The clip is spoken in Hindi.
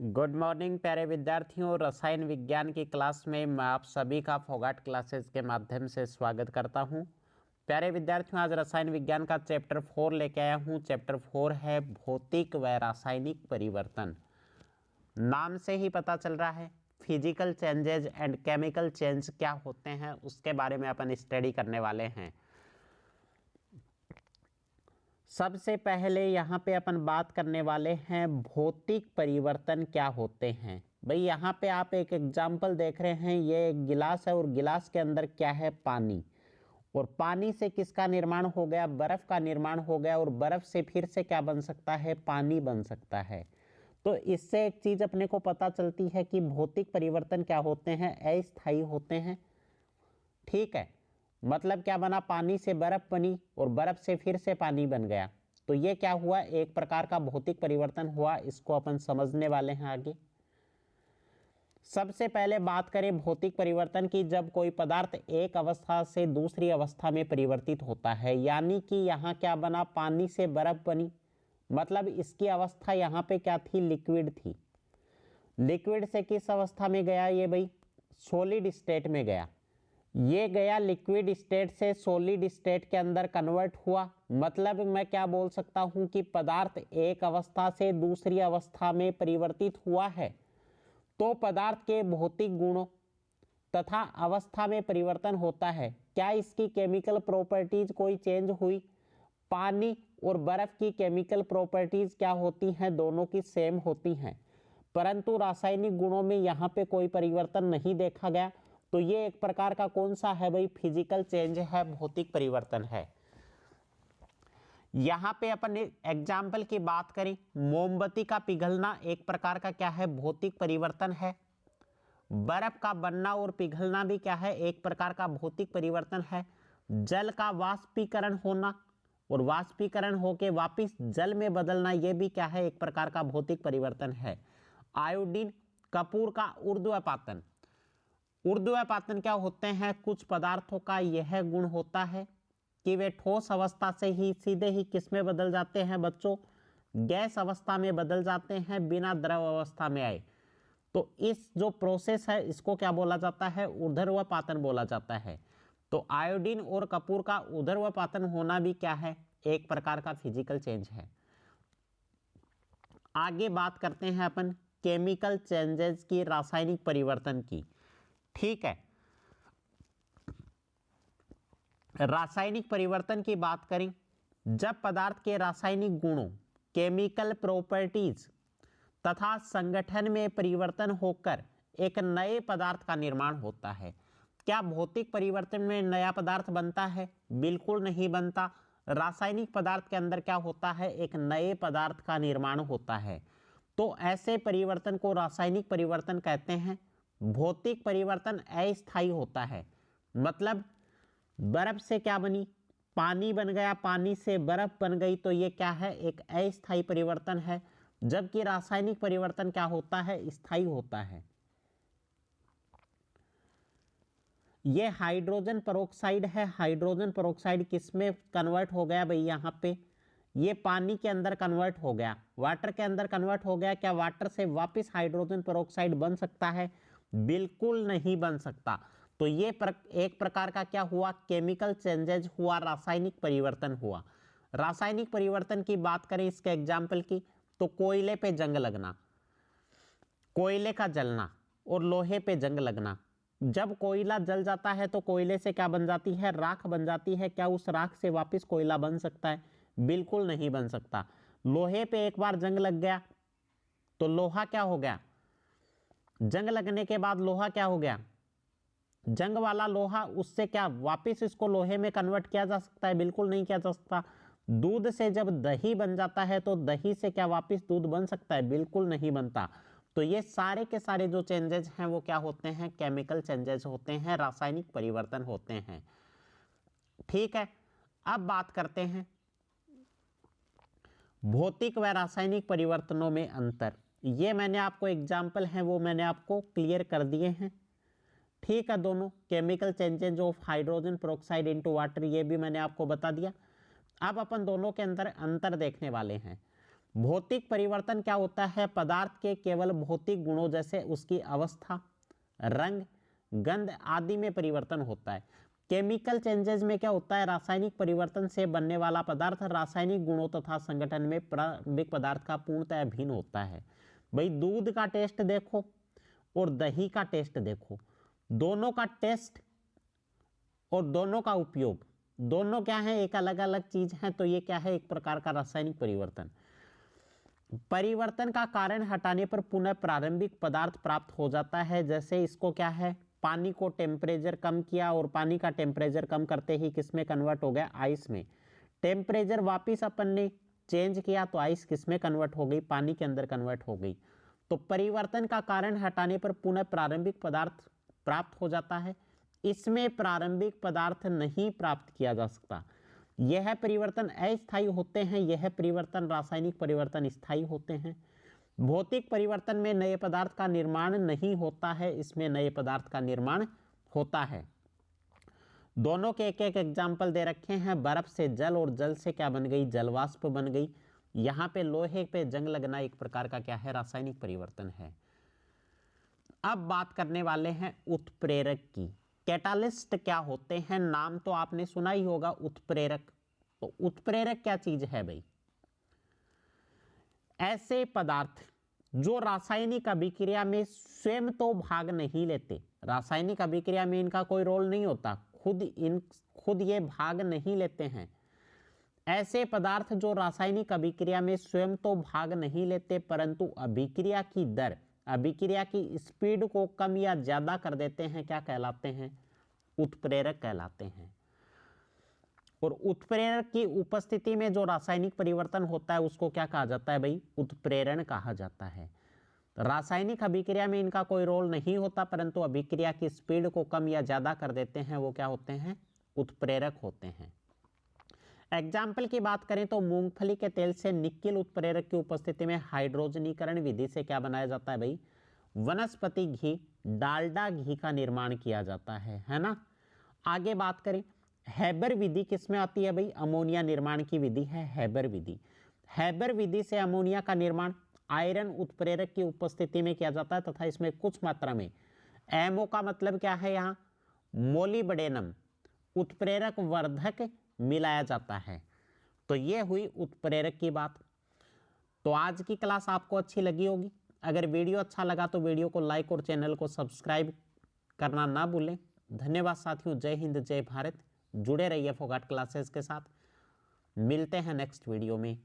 गुड मॉर्निंग प्यारे विद्यार्थियों। रसायन विज्ञान की क्लास में मैं आप सभी का फोगाट क्लासेस के माध्यम से स्वागत करता हूं। प्यारे विद्यार्थियों, आज रसायन विज्ञान का चैप्टर 4 लेके आया हूं। चैप्टर 4 है भौतिक व रासायनिक परिवर्तन। नाम से ही पता चल रहा है physical changes and chemical change क्या होते हैं, उसके बारे में अपन स्टडी करने वाले हैं। सबसे पहले यहाँ पे अपन बात करने वाले हैं भौतिक परिवर्तन क्या होते हैं। भाई यहाँ पे आप एक एग्जाम्पल देख रहे हैं, ये एक गिलास है और गिलास के अंदर क्या है, पानी। और पानी से किसका निर्माण हो गया, बर्फ का निर्माण हो गया। और बर्फ से फिर से क्या बन सकता है, पानी बन सकता है। तो इससे एक चीज अपने को पता चलती है कि भौतिक परिवर्तन क्या होते हैं, अस्थायी होते हैं। ठीक है, मतलब क्या बना, पानी से बर्फ बनी और बर्फ से फिर से पानी बन गया। तो ये क्या हुआ, एक प्रकार का भौतिक परिवर्तन हुआ। इसको अपन समझने वाले हैं आगे। सबसे पहले बात करें भौतिक परिवर्तन की, जब कोई पदार्थ एक अवस्था से दूसरी अवस्था में परिवर्तित होता है। यानी कि यहाँ क्या बना, पानी से बर्फ बनी, मतलब इसकी अवस्था यहाँ पे क्या थी, लिक्विड थी। लिक्विड से किस अवस्था में गया ये भाई, सॉलिड स्टेट में गया। ये गया लिक्विड स्टेट से सॉलिड स्टेट के अंदर कन्वर्ट हुआ। मतलब मैं क्या बोल सकता हूं कि पदार्थ एक अवस्था से दूसरी अवस्था में परिवर्तित हुआ है। तो पदार्थ के भौतिक गुणों तथा अवस्था में परिवर्तन होता है। क्या इसकी केमिकल प्रॉपर्टीज कोई चेंज हुई? पानी और बर्फ की केमिकल प्रॉपर्टीज क्या होती हैं, दोनों की सेम होती हैं, परंतु रासायनिक गुणों में यहाँ पे कोई परिवर्तन नहीं देखा गया। तो ये एक प्रकार का कौन सा है भाई, फिजिकल चेंज है, भौतिक परिवर्तन है। यहां पे अपन एग्जाम्पल की बात करें, मोमबत्ती का पिघलना एक प्रकार का क्या है, भौतिक परिवर्तन है। बर्फ का बनना और पिघलना भी क्या है, एक प्रकार का भौतिक परिवर्तन है। जल का वाष्पीकरण होना और वाष्पीकरण होके वापिस जल में बदलना, यह भी क्या है, एक प्रकार का भौतिक परिवर्तन है। आयोडीन, कपूर का ऊर्ध्वपातन। ऊर्ध्वपातन क्या होते हैं, कुछ पदार्थों का यह गुण होता है कि वे ठोस अवस्था से ही सीधे ही किस में बदल जाते हैं बच्चों, गैस अवस्था में बदल जाते हैं, बिना द्रव अवस्था में आए। तो इस जो प्रोसेस है इसको क्या बोला जाता है, ऊर्ध्वपातन बोला जाता है। तो आयोडीन और कपूर का ऊर्ध्वपातन होना भी क्या है, एक प्रकार का फिजिकल चेंज है। आगे बात करते हैं अपन केमिकल चेंजेस की, रासायनिक परिवर्तन की। ठीक है, रासायनिक परिवर्तन की बात करें, जब पदार्थ के रासायनिक गुणों, केमिकल प्रॉपर्टीज तथा संगठन में परिवर्तन होकर एक नए पदार्थ का निर्माण होता है। क्या भौतिक परिवर्तन में नया पदार्थ बनता है? बिल्कुल नहीं बनता। रासायनिक पदार्थ के अंदर क्या होता है, एक नए पदार्थ का निर्माण होता है। तो ऐसे परिवर्तन को रासायनिक परिवर्तन कहते हैं। भौतिक परिवर्तन अस्थायी होता है, मतलब बर्फ से क्या बनी, पानी बन गया, पानी से बर्फ बन गई, तो ये क्या है, एक अस्थायी परिवर्तन है। जबकि रासायनिक परिवर्तन क्या होता है, स्थायी होता है। ये हाइड्रोजन पेरोक्साइड है। हाइड्रोजन पेरोक्साइड किस में कन्वर्ट हो गया भाई, यहाँ पे ये पानी के अंदर कन्वर्ट हो गया, वाटर के अंदर कन्वर्ट हो गया। क्या वाटर से वापस हाइड्रोजन पेरोक्साइड बन सकता है? बिल्कुल नहीं बन सकता। तो ये एक प्रकार का क्या हुआ, केमिकल चेंजेज हुआ, रासायनिक परिवर्तन हुआ। रासायनिक परिवर्तन की बात करें इसके एग्जाम्पल की, तो कोयले पे जंग लगना, कोयले का जलना और लोहे पे जंग लगना। जब कोयला जल जाता है तो कोयले से क्या बन जाती है, राख बन जाती है। क्या उस राख से वापस कोयला बन सकता है? बिल्कुल नहीं बन सकता। लोहे पे एक बार जंग लग गया तो लोहा क्या हो गया, जंग लगने के बाद लोहा क्या हो गया, जंग वाला लोहा, उससे क्या वापस इसको लोहे में कन्वर्ट किया जा सकता है? बिल्कुल नहीं किया जा सकता। दूध से जब दही बन जाता है तो दही से क्या वापस दूध बन सकता है? बिल्कुल नहीं बनता। तो ये सारे के सारे जो चेंजेस हैं वो क्या होते हैं, केमिकल चेंजेस होते हैं, रासायनिक परिवर्तन होते हैं। ठीक है, अब बात करते हैं भौतिक व रासायनिक परिवर्तनों में अंतर। ये मैंने आपको एग्जाम्पल हैं वो मैंने आपको क्लियर कर दिए हैं। ठीक है, दोनों chemical changes of hydrogen peroxide into water, ये भी मैंने आपको बता दिया। अब अपन दोनों के अंदर अंतर देखने वाले हैं। भौतिक परिवर्तन क्या होता है? पदार्थ के केवल भौतिक गुणों जैसे उसकी अवस्था, रंग, गंध आदि में परिवर्तन होता है। केमिकल चेंजेस में क्या होता है? रासायनिक परिवर्तन से बनने वाला पदार्थ रासायनिक गुणों तथा संगठन में प्रारंभिक पदार्थ का पूर्णतः भिन्न होता है। भाई दूध का टेस्ट देखो और दही का टेस्ट देखो, दोनों का टेस्ट और दोनों का उपयोग, दोनों क्या है? एक अलग अलग चीज है। तो ये क्या है? एक प्रकार का रासायनिक परिवर्तन। परिवर्तन का कारण हटाने पर पुनः प्रारंभिक पदार्थ प्राप्त हो जाता है। जैसे इसको क्या है? पानी को टेम्परेचर कम किया और पानी का टेम्परेचर कम करते ही किस में कन्वर्ट हो गया? आइस में। टेम्परेचर वापिस अपन ने चेंज किया तो आइस किस में कन्वर्ट हो गई? पानी के अंदर कन्वर्ट हो गई। तो परिवर्तन का कारण हटाने पर पुनः प्रारंभिक पदार्थ प्राप्त हो जाता है। इसमें प्रारंभिक पदार्थ नहीं प्राप्त किया जा सकता। यह परिवर्तन अस्थायी होते हैं, यह परिवर्तन रासायनिक परिवर्तन स्थायी होते हैं। भौतिक परिवर्तन में नए पदार्थ का निर्माण नहीं होता है, इसमें नए पदार्थ का निर्माण होता है। दोनों के एक एक एग्जाम्पल दे रखे हैं। बर्फ से जल और जल से क्या बन गई? जलवाष्प बन गई। यहां पे लोहे पे जंग लगना एक प्रकार का क्या है? रासायनिक परिवर्तन है। अब बात करने वाले हैं उत्प्रेरक की। कैटालिस्ट क्या होते हैं? नाम तो आपने सुना ही होगा, उत्प्रेरक। तो उत्प्रेरक क्या चीज है भाई? ऐसे पदार्थ जो रासायनिक अभिक्रिया में स्वयं तो भाग नहीं लेते, रासायनिक अभिक्रिया में इनका कोई रोल नहीं होता, खुद ये भाग नहीं लेते हैं। ऐसे पदार्थ जो रासायनिक अभिक्रिया में स्वयं तो भाग नहीं लेते परंतु अभिक्रिया की दर, अभिक्रिया की स्पीड को कम या ज्यादा कर देते हैं, क्या कहलाते हैं? उत्प्रेरक कहलाते हैं। और उत्प्रेरक की उपस्थिति में जो रासायनिक परिवर्तन होता है उसको क्या कहा जाता है भाई? उत्प्रेरण कहा जाता है। रासायनिक अभिक्रिया में इनका कोई रोल नहीं होता परंतु अभिक्रिया की स्पीड को कम या ज्यादा कर देते हैं, वो क्या होते हैं? उत्प्रेरक होते हैं। एग्जाम्पल की बात करें तो मूंगफली के तेल से निकिल उत्प्रेरक की उपस्थिति में हाइड्रोजनीकरण विधि से क्या बनाया जाता है भाई? वनस्पति घी, डालडा घी का निर्माण किया जाता है ना। आगे बात करें, हैबर विधि किसमें आती है भाई? अमोनिया निर्माण की विधि है हैबर विधि। हैबर विधि से अमोनिया का निर्माण आयरन उत्प्रेरक की उपस्थिति में किया जाता है तथा इसमें कुछ मात्रा में एमओ का मतलब क्या है? यहाँ मोलिब्डेनम उत्प्रेरक वर्धक मिलाया जाता है। तो ये हुई उत्प्रेरक की बात। तो आज की क्लास आपको अच्छी लगी होगी। अगर वीडियो अच्छा लगा तो वीडियो को लाइक और चैनल को सब्सक्राइब करना ना भूलें। धन्यवाद साथियों। जय हिंद, जय भारत। जुड़े रहिए फोगाट क्लासेस के साथ। मिलते हैं नेक्स्ट वीडियो में।